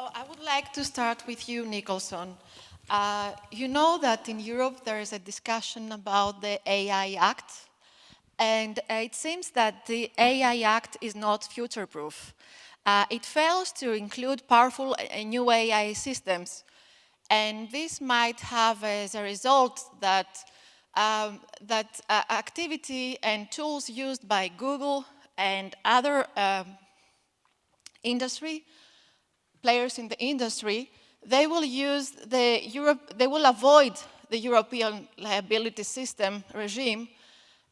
So I would like to start with you, Nicholson. You know that in Europe there is a discussion about the AI Act, and it seems that the AI Act is not future-proof. It fails to include powerful new AI systems, and this might have as a result that activity and tools used by Google and other industry players in the industry, they will they will avoid the European liability system regime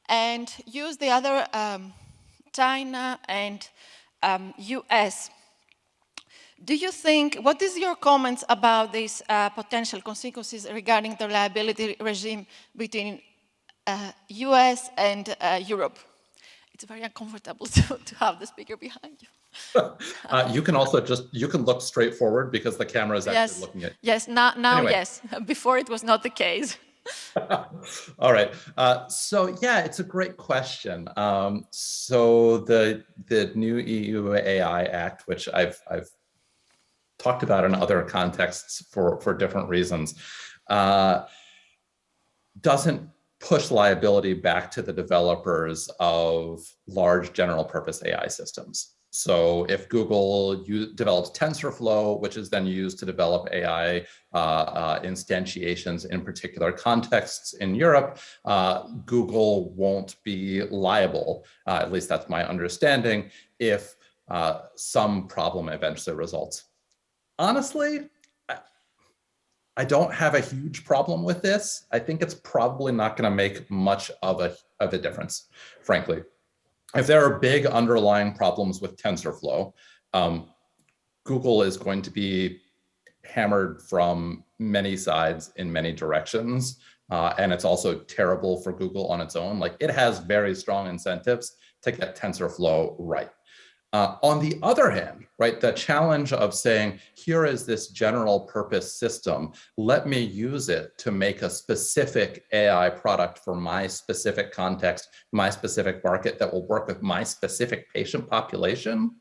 and use the other China and US. Do you think, what is your comments about these potential consequences regarding the liability regime between US and Europe? It's very uncomfortable to have the speaker behind you. You can also you can look straight forward because the camera is actually looking at you. Yes, now Anyway. Yes. Before it was not the case. All right. So yeah, it's a great question. So the new EU AI Act, which I've talked about in other contexts for different reasons, doesn't push liability back to the developers of large general purpose AI systems. So if Google develops TensorFlow, which is then used to develop AI instantiations in particular contexts in Europe, Google won't be liable, at least that's my understanding, if some problem eventually results. Honestly, I don't have a huge problem with this. I think it's probably not going to make much of a difference, frankly. If there are big underlying problems with TensorFlow, Google is going to be hammered from many sides in many directions. And it's also terrible for Google on its own. Like, it has very strong incentives to get TensorFlow right. On the other hand, right, the challenge of saying, here is this general purpose system, let me use it to make a specific AI product for my specific context, my specific market that will work with my specific patient population,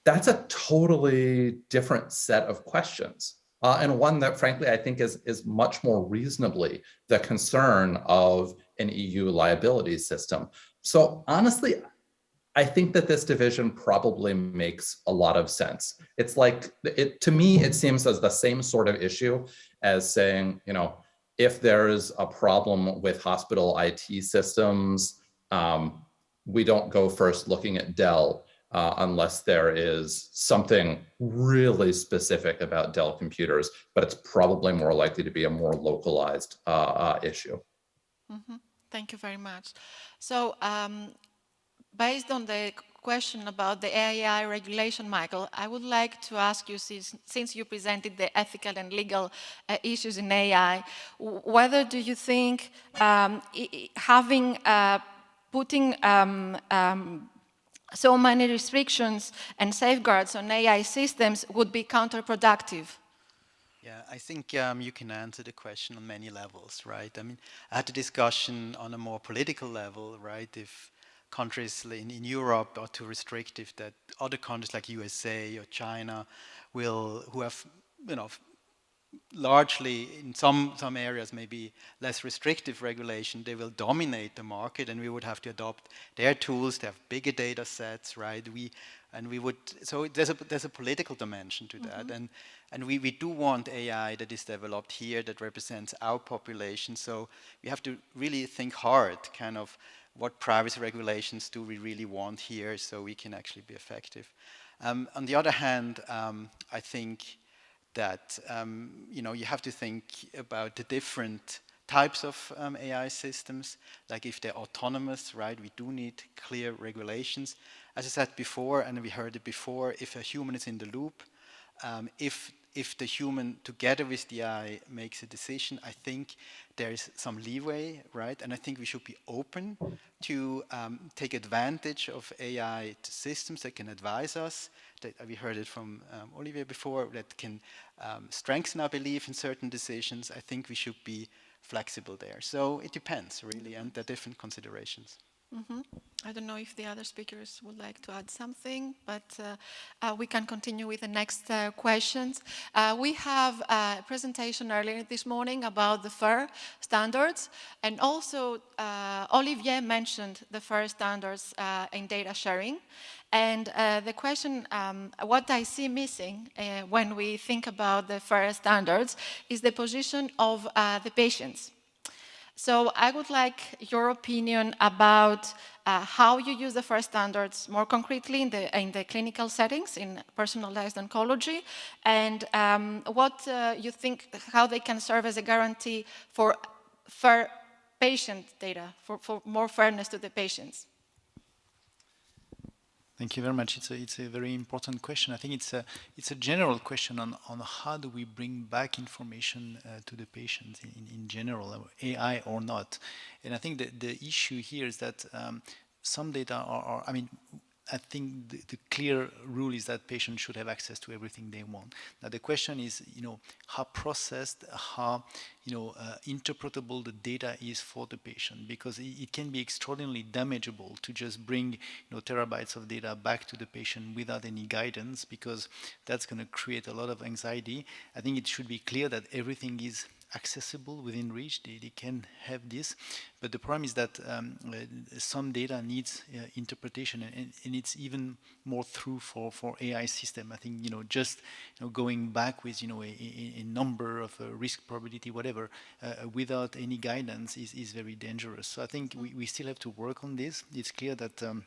that's a totally different set of questions. And one that, frankly, I think is much more reasonably the concern of an EU liability system. So honestly, I think that this division probably makes a lot of sense. It's like, to me, it seems as the same sort of issue as saying, you know, if there's a problem with hospital IT systems, we don't go first looking at Dell unless there is something really specific about Dell computers, but it's probably more likely to be a more localized issue. Mm-hmm. Thank you very much. So, based on the question about the AI regulation, Michael, I would like to ask you, since you presented the ethical and legal issues in AI, whether do you think putting so many restrictions and safeguards on AI systems would be counterproductive? Yeah, I think you can answer the question on many levels, right? I mean, I had a discussion on a more political level, right? If countries in Europe are too restrictive, that other countries like USA or China who have, you know, largely in some areas maybe less restrictive regulation, they will dominate the market, and we would have to adopt their tools. They have bigger data sets, right? So there's a political dimension to that, and we do want AI that is developed here that represents our population. So we have to really think hard, kind of, what privacy regulations do we really want here so we can actually be effective. On the other hand, I think that you know, you have to think about the different types of AI systems, like if they're autonomous, right? We do need clear regulations. As I said before, and we heard it before, if a human is in the loop, if the human together with the AI makes a decision, I think there is some leeway, right? And I think we should be open to take advantage of AI systems that can advise us. That we heard it from Olivier before, that can strengthen our belief in certain decisions. I think we should be flexible there. So it depends, really, and there are different considerations. I don't know if the other speakers would like to add something, but we can continue with the next questions. We have a presentation earlier this morning about the FAIR standards, and also Olivier mentioned the FAIR standards in data sharing. And the question, what I see missing when we think about the FAIR standards is the position of the patients. So I would like your opinion about how you use the FAIR standards more concretely in the clinical settings, in personalized oncology, and what you think, how they can serve as a guarantee for fair patient data, for more fairness to the patients. Thank you very much. It's a very important question. I think it's a general question on how do we bring back information to the patient in general, AI or not. And I think the issue here is that some data are I mean, I think the clear rule is that patients should have access to everything they want. Now the question is, how processed, how interpretable the data is for the patient, because it can be extraordinarily damageable to just bring terabytes of data back to the patient without any guidance, because that's going to create a lot of anxiety. I think it should be clear that everything is accessible, within reach. They can have this, but the problem is that some data needs interpretation, and it's even more true for AI system. I think just going back with a number of risk probability whatever without any guidance is very dangerous. So I think we still have to work on this. It's clear that the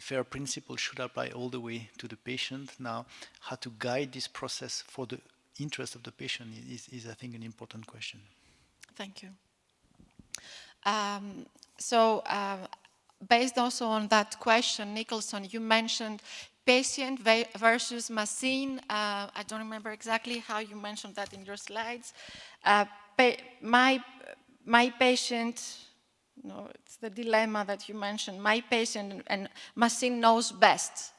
FAIR principle should apply all the way to the patient. Now, how to guide this process for the interest of the patient is I think, an important question. Thank you. Based also on that question, Nicholson, you mentioned patient versus machine. I don't remember exactly how you mentioned that in your slides. My patient, no, it's the dilemma that you mentioned. My patient and machine knows best.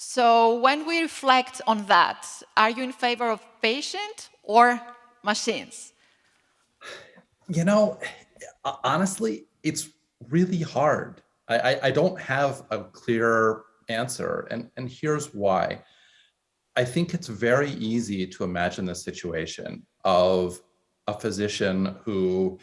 So when we reflect on that, are you in favor of patient or machines? Honestly, it's really hard. I don't have a clear answer, and here's why. I think it's very easy to imagine the situation of a physician who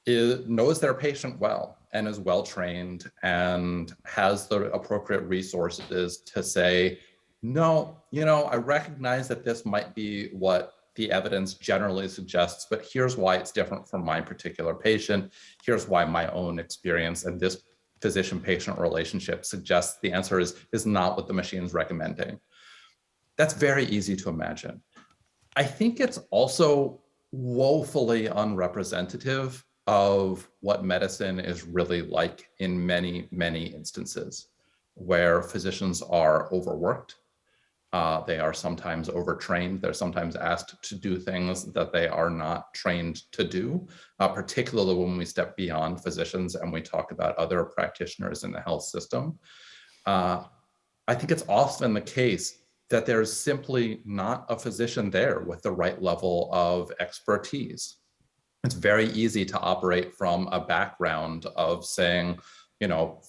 knows their patient well and is well trained and has the appropriate resources to say, no, I recognize that this might be what the evidence generally suggests, but here's why it's different from my particular patient. Here's why my own experience and this physician-patient relationship suggests the answer is not what the machine is recommending. That's very easy to imagine. I think it's also woefully unrepresentative of what medicine is really like in many, many instances, where physicians are overworked. They are sometimes overtrained. They're sometimes asked to do things that they are not trained to do, particularly when we step beyond physicians and we talk about other practitioners in the health system. I think it's often the case that there's simply not a physician there with the right level of expertise. It's very easy to operate from a background of saying,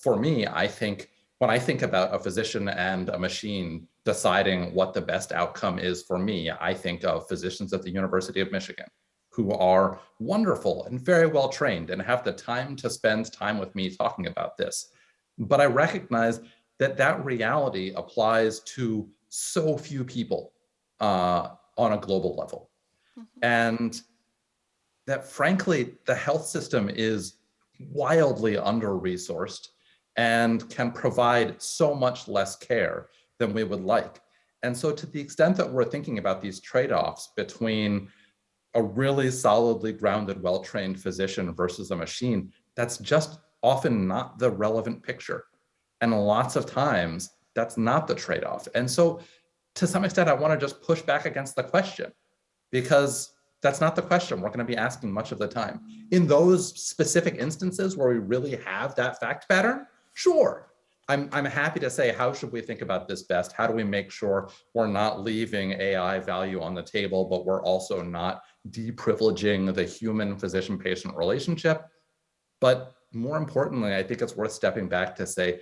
for me, I think when I think about a physician and a machine deciding what the best outcome is for me, I think of physicians at the University of Michigan who are wonderful and very well trained and have the time to spend time with me talking about this. But I recognize that that reality applies to so few people on a global level. Mm-hmm. And that frankly, the health system is wildly under-resourced and can provide so much less care than we would like. And so to the extent that we're thinking about these trade-offs between a really solidly grounded, well-trained physician versus a machine, that's just often not the relevant picture. And lots of times, that's not the trade-off. And so to some extent, I want to just push back against the question, because that's not the question we're going to be asking much of the time. In those specific instances where we really have that fact pattern, sure. I'm happy to say, how should we think about this best? How do we make sure we're not leaving AI value on the table, but we're also not deprivileging the human physician-patient relationship? But more importantly, I think it's worth stepping back to say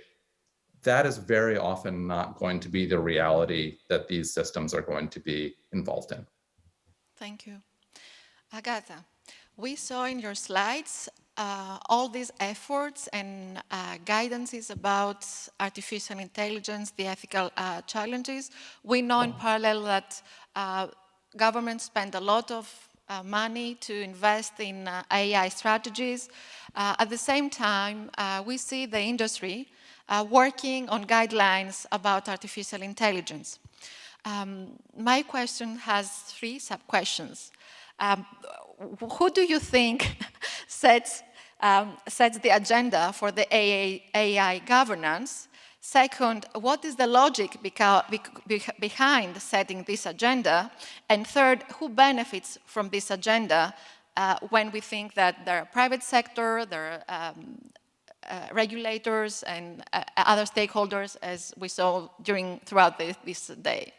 that is very often not going to be the reality that these systems are going to be involved in. Thank you. Agata, we saw in your slides all these efforts and guidances about artificial intelligence, the ethical challenges. We know in parallel that governments spend a lot of money to invest in AI strategies. At the same time, we see the industry working on guidelines about artificial intelligence. My question has 3 sub-questions. Who do you think sets the agenda for the AI governance? Second, what is the logic behind setting this agenda? And third, who benefits from this agenda when we think that there are private sector, there are regulators and other stakeholders, as we saw throughout this day?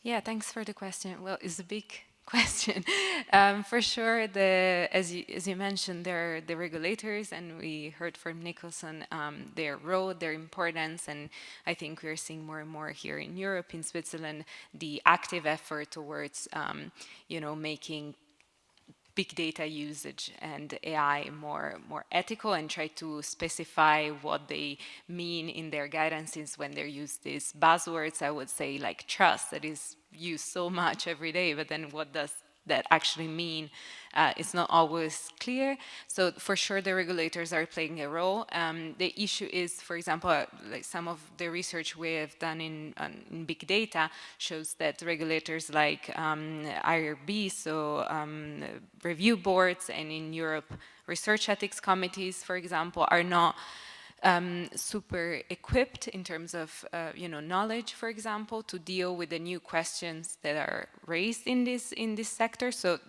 Yeah, thanks for the question. Well, it's a big question. For sure, as you mentioned, there are the regulators, and we heard from Nicholson their role, their importance, and I think we're seeing more and more here in Europe, in Switzerland, the active effort towards, making big data usage and AI more ethical, and try to specify what they mean in their guidances when they use these buzzwords, I would say, like trust, that is used so much every day, but then what does that actually mean? It's not always clear. So for sure the regulators are playing a role. The issue is, for example, like some of the research we have done in big data shows that regulators like IRB, so review boards, and in Europe research ethics committees, for example, are not super equipped in terms of knowledge, for example, to deal with the new questions that are raised in this sector. So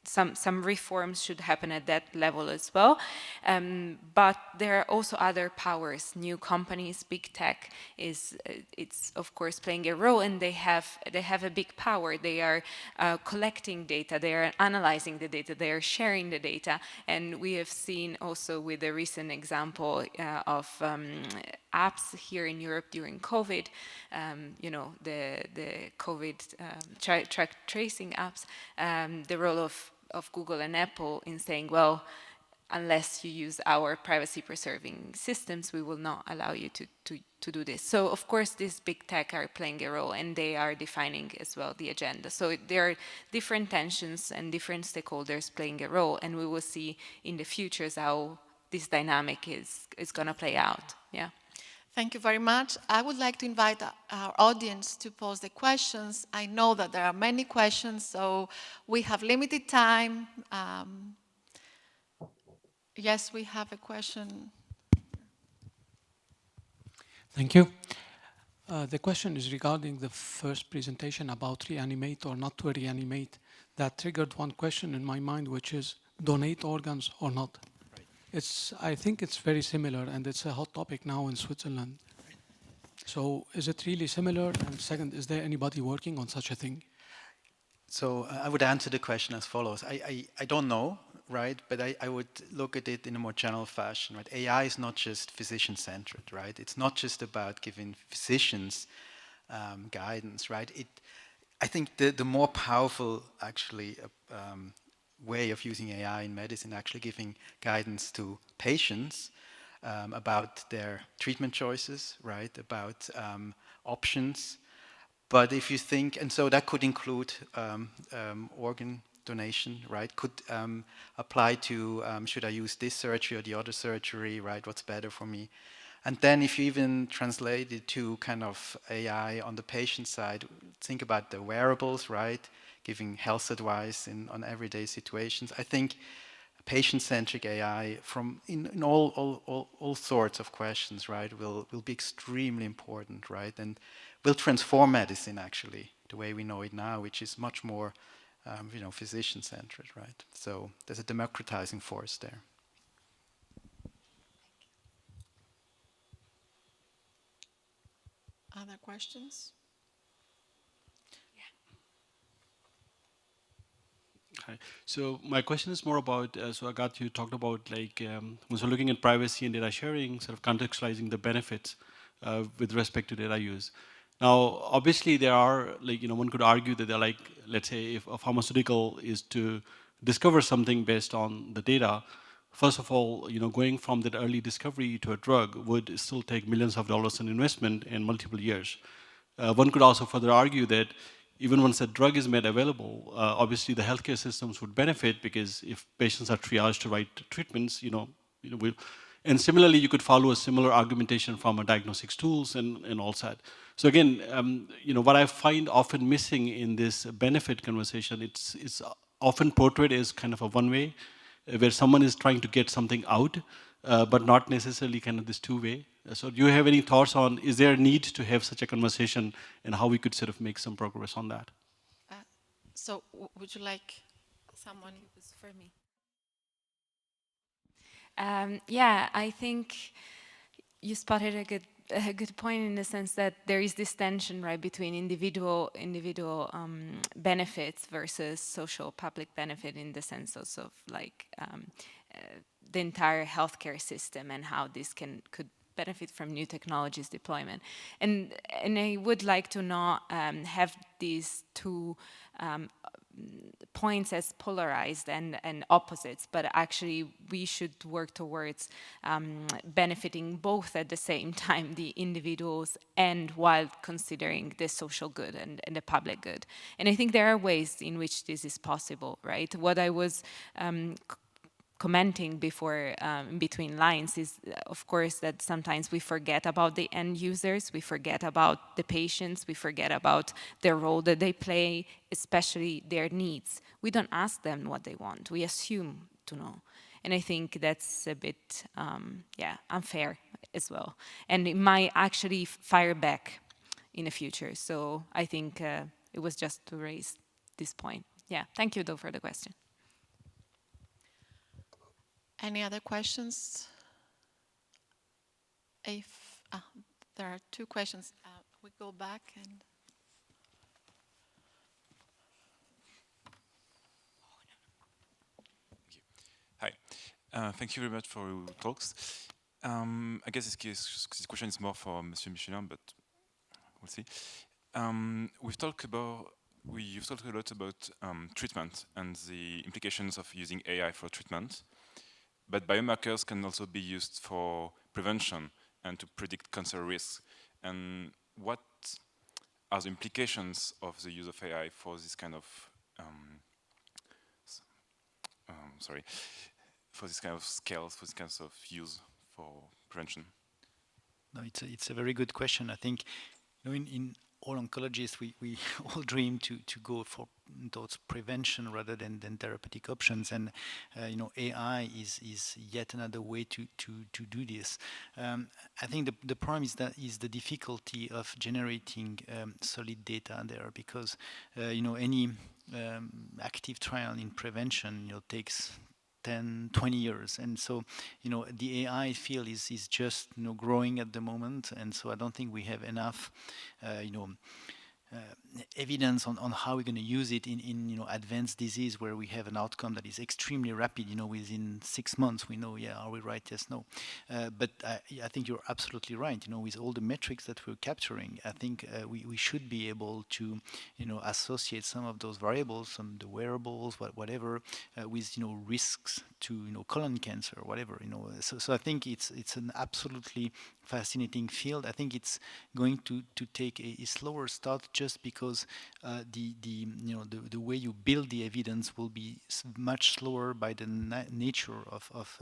some reforms should happen at that level as well. But there are also other powers, new companies, big tech it's of course playing a role, and they have a big power. They are collecting data, they are analyzing the data, they are sharing the data, and we have seen also with the recent example of apps here in Europe during COVID, the COVID track tracing apps, the role of Google and Apple in saying, well, unless you use our privacy preserving systems, we will not allow you to do this. So of course these big tech are playing a role, and they are defining as well the agenda. So there are different tensions and different stakeholders playing a role, and we will see in the futures how this dynamic is going to play out. Yeah. Thank you very much. I would like to invite our audience to pose the questions. I know that there are many questions, so we have limited time. Yes, we have a question. Thank you. The question is regarding the first presentation about reanimate or not to reanimate. That triggered one question in my mind, which is donate organs or not. I think it's very similar, and it's a hot topic now in Switzerland. So is it really similar? And second, is there anybody working on such a thing? So I would answer the question as follows. I don't know, right? But I would look at it in a more general fashion, right? AI is not just physician-centered, right? It's not just about giving physicians guidance, right? I think the more powerful, actually, way of using AI in medicine, actually giving guidance to patients about their treatment choices, right? About options. But if you think, and so that could include organ donation, right? Could apply to, should I use this surgery or the other surgery, right? What's better for me? And then if you even translate it to kind of AI on the patient side, think about the wearables, right? Giving health advice on everyday situations. I think patient-centric AI in all sorts of questions, right, will be extremely important, right? And will transform medicine, actually, the way we know it now, which is much more, physician-centered, right? So there's a democratizing force there. Other questions? Hi. So my question is more about, so Agata, you talked about like, when we're looking at privacy and data sharing, sort of contextualizing the benefits with respect to data use. Now, obviously there are, like, one could argue that they're like, let's say if a pharmaceutical is to discover something based on the data, first of all, going from that early discovery to a drug would still take millions of dollars in investment and multiple years. One could also further argue that even once a drug is made available, obviously the healthcare systems would benefit because if patients are triaged to right treatments, and similarly, you could follow a similar argumentation from a diagnostics tools and all that. So again, what I find often missing in this benefit conversation, it's often portrayed as kind of a one-way, where someone is trying to get something out, but not necessarily kind of this two-way. So do you have any thoughts on, is there a need to have such a conversation and how we could sort of make some progress on that? So would you like someone? It was for me. Yeah, I think you spotted a good point in the sense that there is this tension, right, between individual benefits versus social public benefit in the sense of like the entire healthcare system and how this could benefit from new technologies deployment. And I would like to not have these two points as polarized and opposites, but actually we should work towards benefiting both at the same time, the individuals and while considering the social good and the public good. And I think there are ways in which this is possible, right? What I was commenting before between lines is, of course, that sometimes we forget about the end users, we forget about the patients, we forget about their role that they play, especially their needs. We don't ask them what they want, we assume to know. And I think that's a bit, unfair as well. And it might actually fire back in the future. So I think it was just to raise this point. Yeah, thank you though for the question. Any other questions? If there are two questions, we go back and. Hi, thank you very much for your talks. I guess this question is more for Monsieur Michielin, but we'll see. You've talked a lot about treatment and the implications of using AI for treatment. But biomarkers can also be used for prevention and to predict cancer risks. And what are the implications of the use of AI for this kind of, for this kind of scales, for this kind of use for prevention? No, it's a very good question. I think, in all oncologists, we all dream to go for towards prevention rather than therapeutic options, and AI is yet another way to do this. I think the problem is the difficulty of generating solid data there, because any active trial in prevention takes 10, 20 years. And so, the AI field is just, growing at the moment. And so I don't think we have enough, evidence on how we're going to use it in advanced disease where we have an outcome that is extremely rapid. Within 6 months we know, are we right? Yes, no. But I think you're absolutely right. With all the metrics that we're capturing, I think we should be able to associate some of those variables, some the wearables, whatever, with risks to colon cancer, whatever. So I think it's an absolutely fascinating field. I think it's going to take a slower start, just because the way you build the evidence will be much slower by the nature of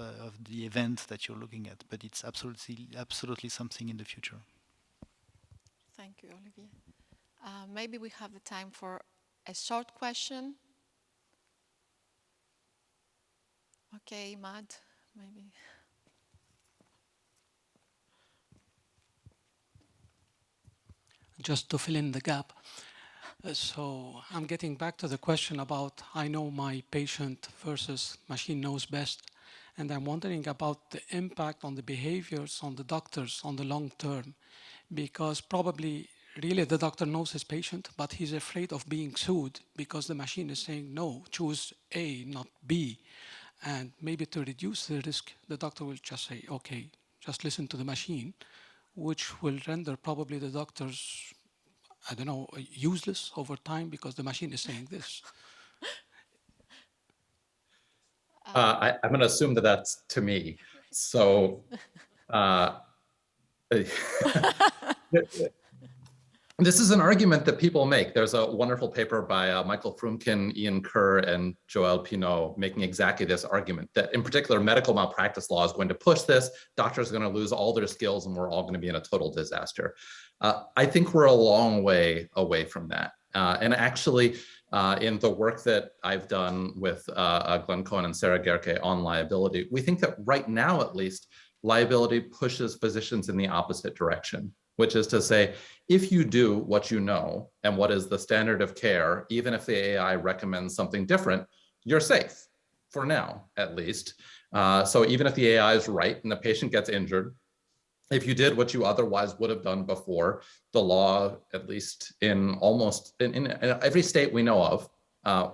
the event that you're looking at. But it's absolutely something in the future. Thank you, Olivier. Maybe we have the time for a short question. Okay, Matt, maybe. Just to fill in the gap. So I'm getting back to the question about I know my patient versus machine knows best. And I'm wondering about the impact on the behaviors on the doctors on the long term, because probably really the doctor knows his patient, but he's afraid of being sued because the machine is saying, no, choose A, not B. And maybe to reduce the risk, the doctor will just say, okay, just listen to the machine, which will render probably the doctors, I don't know, useless over time because the machine is saying this. I'm going to assume that that's to me. So this is an argument that people make. There's a wonderful paper by Michael Frumkin, Ian Kerr, and Joel Pinot making exactly this argument, that in particular, medical malpractice law is going to push this, doctors are going to lose all their skills, and we're all going to be in a total disaster. I think we're a long way away from that. And actually, in the work that I've done with Glenn Cohen and Sarah Gerke on liability, we think that right now, at least, liability pushes physicians in the opposite direction, which is to say, if you do what you know and what is the standard of care, even if the AI recommends something different, you're safe, for now, at least. So even if the AI is right and the patient gets injured, if you did what you otherwise would have done before, the law, at least in every state we know of,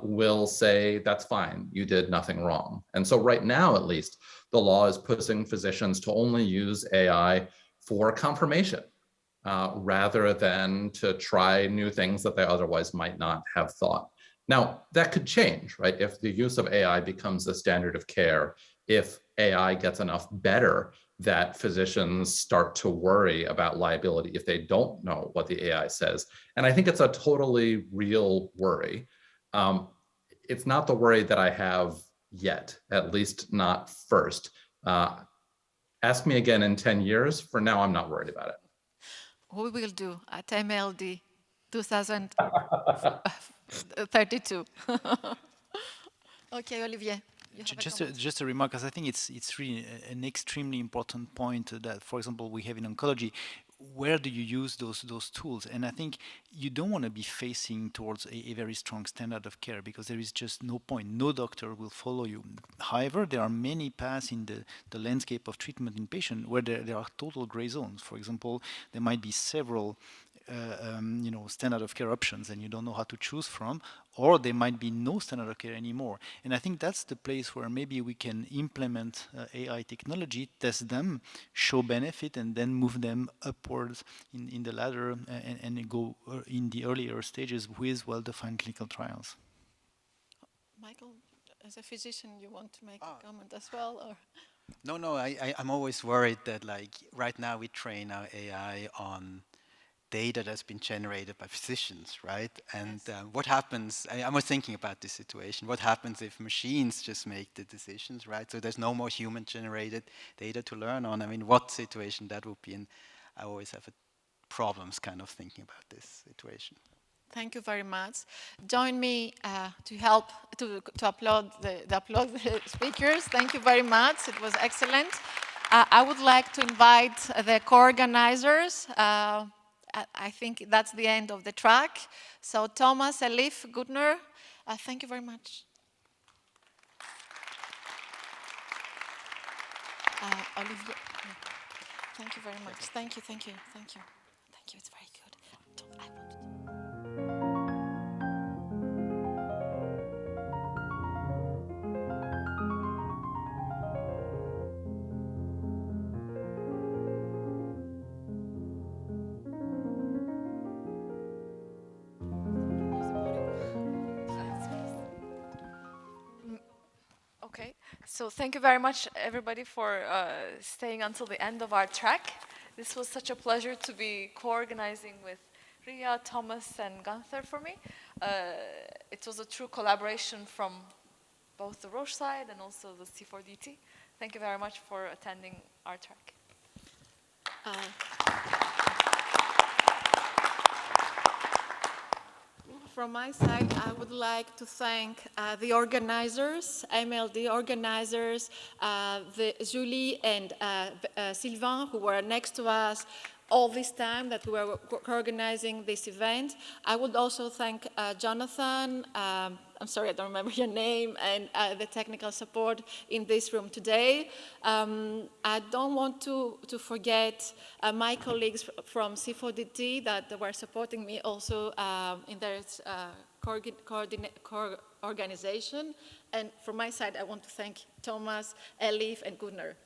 will say that's fine, you did nothing wrong. And so right now, at least, the law is pushing physicians to only use AI for confirmation, rather than to try new things that they otherwise might not have thought. Now, that could change, right? If the use of AI becomes the standard of care, if AI gets enough better that physicians start to worry about liability if they don't know what the AI says. And I think it's a totally real worry. It's not the worry that I have yet, at least not first. Ask me again in 10 years. For now, I'm not worried about it. We will do at AMLD 2032. Okay, Olivier. Just a remark, because I think it's really an extremely important point that, for example, we have in oncology. Where do you use those tools? And I think you don't want to be facing towards a very strong standard of care, because there is just no point. No doctor will follow you. However, there are many paths in the landscape of treatment in patient where there are total gray zones. For example, there might be several standard of care options and you don't know how to choose from, or there might be no standard of care anymore. And I think that's the place where maybe we can implement AI technology, test them, show benefit, and then move them upwards in the ladder and go in the earlier stages with well-defined clinical trials. Michael, as a physician, you want to make a comment as well? Or? No, I'm always worried that, like, right now we train our AI on data that's been generated by physicians, right? And yes. What happens, I was thinking about this situation, what happens if machines just make the decisions, right? So there's no more human-generated data to learn on. I mean, what situation that would be, and I always have problems kind of thinking about this situation. Thank you very much. Join me to help to applaud the speakers. Thank you very much. It was excellent. I would like to invite the co-organizers. I think that's the end of the track. So Thomas, Elif, Gudner, thank you very much. Olivier, thank you very much. Thank you. It's very good. Okay, so thank you very much, everybody, for staying until the end of our track. This was such a pleasure to be co-organizing with Ria, Thomas, and Gunther for me. It was a true collaboration from both the Roche side and also the C4DT. Thank you very much for attending our track. From my side, I would like to thank the organizers, AMLD organizers, Julie and Sylvain, who were next to us all this time that we were organizing this event. I would also thank Jonathan, I'm sorry, I don't remember your name, and the technical support in this room today. I don't want to forget my colleagues from C4DT that were supporting me also in their organization. And from my side, I want to thank Thomas, Elif, and Gunnar.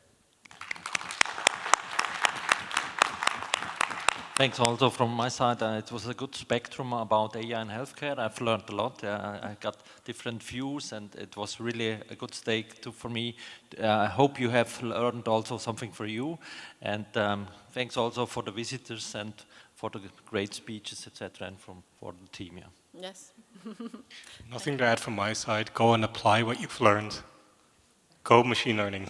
Thanks also from my side. It was a good spectrum about AI in healthcare. I've learned a lot. I got different views, and it was really a good stake for me. I hope you have learned also something for you. And thanks also for the visitors and for the great speeches, etc., and for the team. Yeah. Yes. Nothing to add from my side. Go and apply what you've learned. Go machine learning.